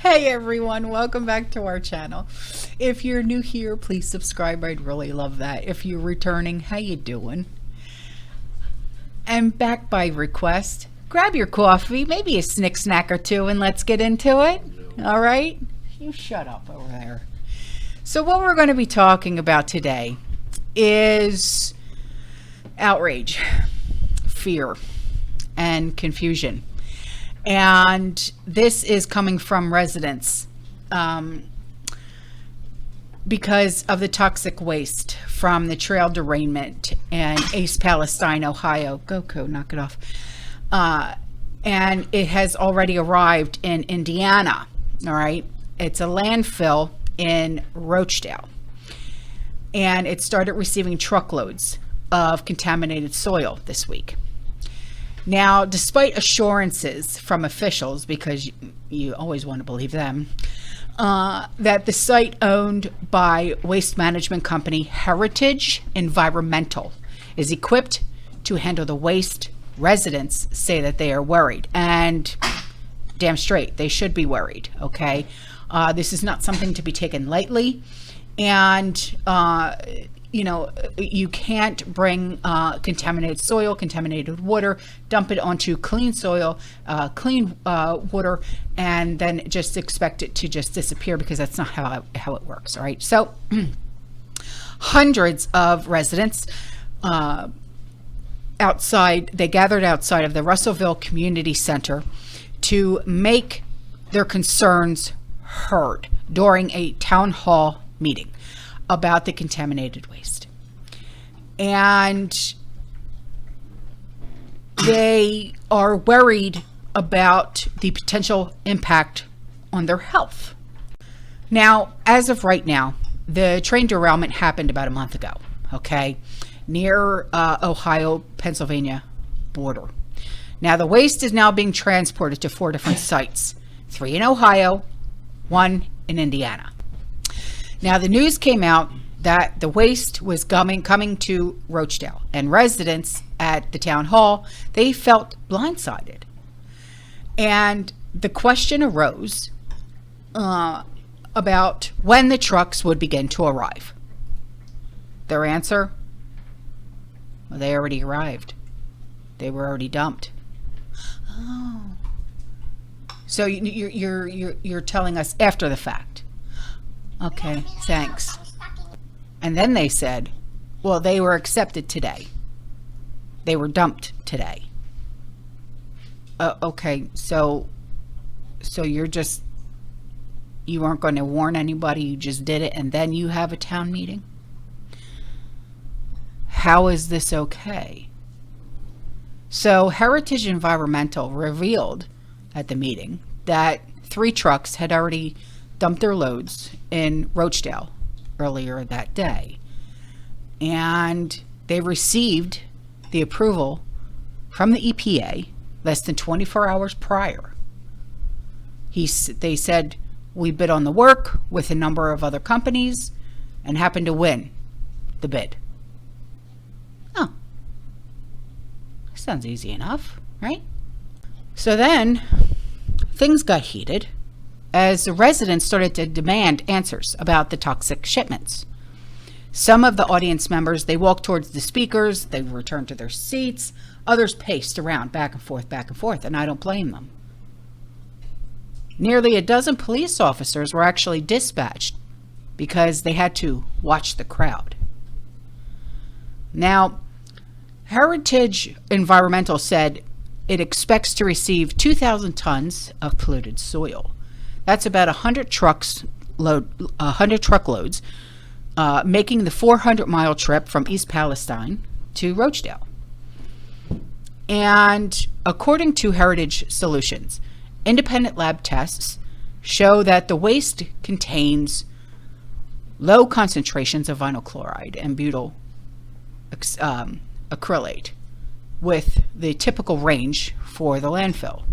Hey everyone, welcome back to our channel. If you're new here, please subscribe. I'd really love that. If you're returning, how you doing? And back by request, grab your coffee, maybe a snack or two, and let's get into it. All right? You shut up over there. So what we're going to be talking about today is outrage, fear, and confusion. And this is coming from residents because of the toxic waste from the trail derailment in East Palestine, Ohio. Goku, knock it off. And it has already arrived in Indiana. All right. It's a landfill in Rochdale. And it started receiving truckloads of contaminated soil this week. Now, despite assurances from officials, because you always want to believe them, that the site owned by waste management company Heritage Environmental is equipped to handle the waste, residents say that they are worried. And damn straight, they should be worried, okay? This is not something to be taken lightly. And, you know, you can't bring contaminated soil, contaminated water, dump it onto clean soil, clean water, and then just expect it to just disappear, because that's not how it works. All right. So hundreds of residents they gathered outside of the Russellville Community Center to make their concerns heard during a town hall meeting about the contaminated waste. And they are worried about the potential impact on their health. Now, as of right now, the train derailment happened about a month ago, okay, near Ohio-Pennsylvania border. Now, the waste is now being transported to 4 different sites, 3 in Ohio, 1 in Indiana. Now, the news came out that the waste was coming to Rochdale, and residents at the town hall, they felt blindsided. And the question arose about when the trucks would begin to arrive. Their answer? Well, they already arrived. They were already dumped. Oh. So you're telling us after the fact. Okay, thanks. And then they said, well, they were accepted today. They were dumped today. Okay, so you weren't going to warn anybody, you just did it, and then you have a town meeting? How is this okay? So Heritage Environmental revealed at the meeting that 3 trucks had already dumped their loads in Rochdale earlier that day, and they received the approval from the EPA less than 24 hours prior. They said, we bid on the work with a number of other companies and happened to win the bid. Oh, sounds easy enough, right? So then things got heated as the residents started to demand answers about the toxic shipments. Some of the audience members, they walked towards the speakers, they returned to their seats. Others paced around back and forth, and I don't blame them. Nearly a dozen police officers were actually dispatched because they had to watch the crowd. Now, Heritage Environmental said it expects to receive 2,000 tons of polluted soil. That's about 100 truckloads, making the 400-mile trip from East Palestine to Rochdale. And according to Heritage Solutions, independent lab tests show that the waste contains low concentrations of vinyl chloride and butyl acrylate, with the typical range for the landfill.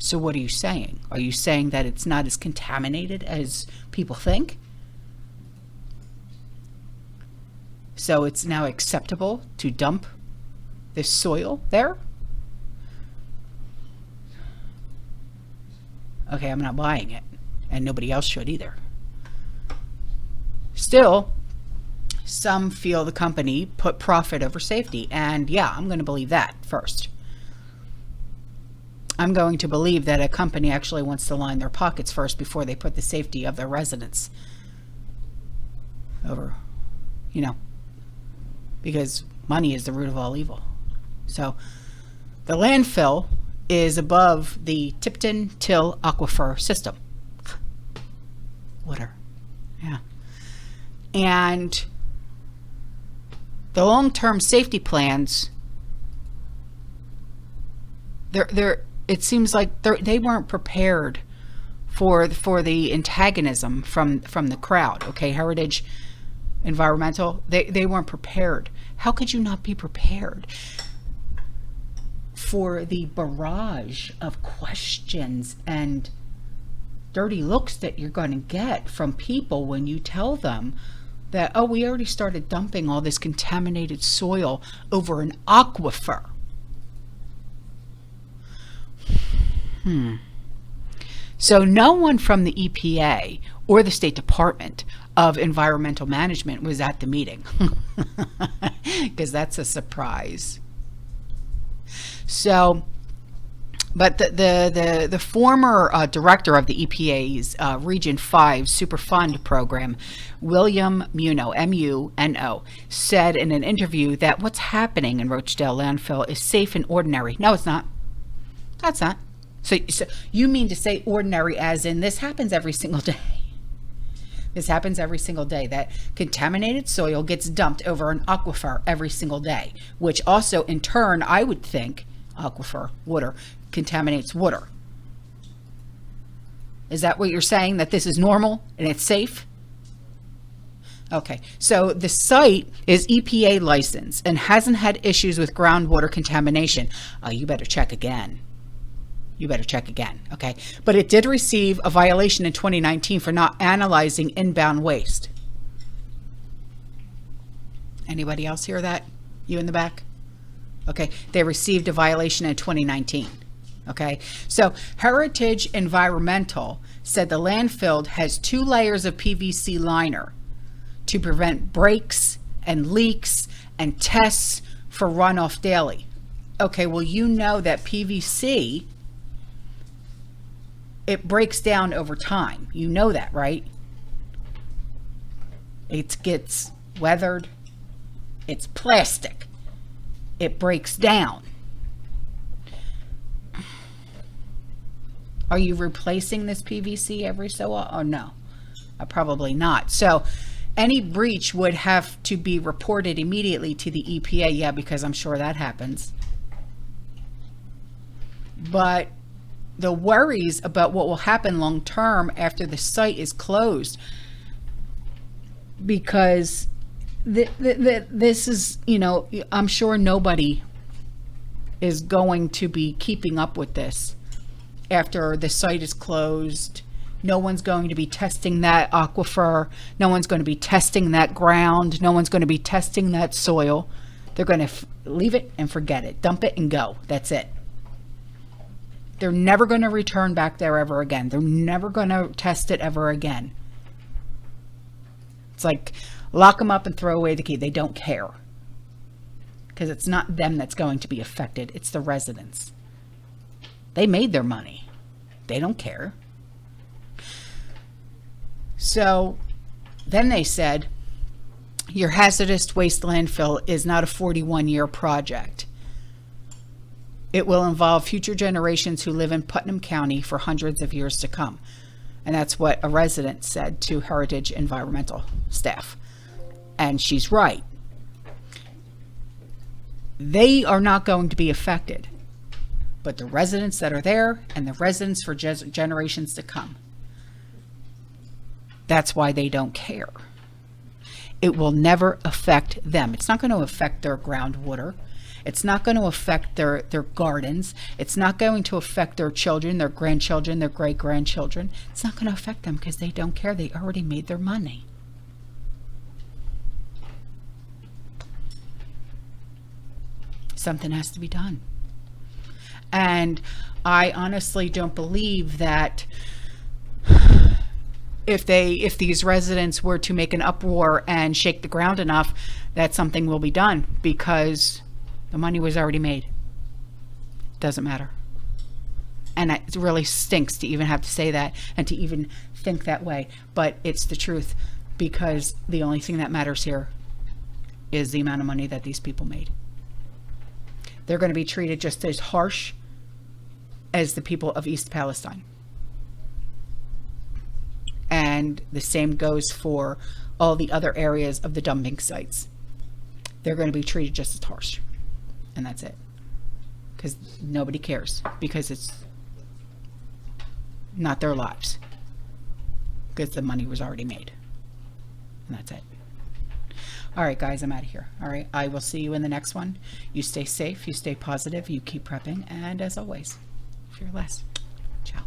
So what are you saying? Are you saying that it's not as contaminated as people think? So it's now acceptable to dump this soil there? Okay, I'm not buying it, and nobody else should either. Still, some feel the company put profit over safety, and yeah, I'm going to believe that first. I'm going to believe that a company actually wants to line their pockets first before they put the safety of their residents over, you know, because money is the root of all evil. So the landfill is above the Tipton Till Aquifer system. Water. Yeah. And the long-term safety plans, it seems like they weren't prepared for the antagonism from the crowd. Okay, Heritage Environmental, they weren't prepared. How could you not be prepared for the barrage of questions and dirty looks that you're going to get from people when you tell them that, oh, we already started dumping all this contaminated soil over an aquifer? So no one from the EPA or the State Department of Environmental Management was at the meeting, because that's a surprise. So, but the former director of the EPA's Region 5 Superfund program, William Muno, M-U-N-O, said in an interview that what's happening in Rochdale landfill is safe and ordinary. No, it's not. That's not. So you mean to say ordinary as in this happens every single day? This happens every single day, that contaminated soil gets dumped over an aquifer every single day, which also in turn, I would think, aquifer, water, contaminates water. Is that what you're saying, that this is normal and it's safe? Okay, so the site is EPA licensed and hasn't had issues with groundwater contamination. You better check again. You better check again, okay? But it did receive a violation in 2019 for not analyzing inbound waste. Anybody else hear that? You in the back? Okay, they received a violation in 2019, okay? So Heritage Environmental said the landfill has 2 layers of PVC liner to prevent breaks and leaks and tests for runoff daily. Okay, well, you know that PVC, it breaks down over time. You know that, right? It gets weathered. It's plastic. It breaks down. Are you replacing this PVC every so often? Oh, no, probably not. So any breach would have to be reported immediately to the EPA. Yeah, because I'm sure that happens. But the worries about what will happen long term after the site is closed, because this is, you know, I'm sure nobody is going to be keeping up with this after the site is closed. No one's going to be testing that aquifer. No one's going to be testing that ground. No one's going to be testing that soil. They're going to leave it and forget it. Dump it and go. That's it. They're never going to return back there ever again. They're never going to test it ever again. It's like lock them up and throw away the key. They don't care, because it's not them that's going to be affected. It's the residents. They made their money. They don't care. So then they said, your hazardous waste landfill is not a 41-year project. It will involve future generations who live in Putnam County for hundreds of years to come. And that's what a resident said to Heritage Environmental staff. And she's right. They are not going to be affected, but the residents that are there and the residents for generations to come. That's why they don't care. It will never affect them. It's not going to affect their groundwater. It's not going to affect their gardens. It's not going to affect their children, their grandchildren, their great-grandchildren. It's not going to affect them because they don't care. They already made their money. Something has to be done. And I honestly don't believe that if these residents were to make an uproar and shake the ground enough, that something will be done, because the money was already made. Doesn't matter. And it really stinks to even have to say that and to even think that way, but it's the truth, because the only thing that matters here is the amount of money that these people made. They're going to be treated just as harsh as the people of East Palestine. And the same goes for all the other areas of the dumping sites. They're going to be treated just as harsh. And that's it. Because nobody cares. Because it's not their lives. Because the money was already made. And that's it. All right, guys, I'm out of here. All right, I will see you in the next one. You stay safe, you stay positive, you keep prepping, and as always, fear less. Ciao.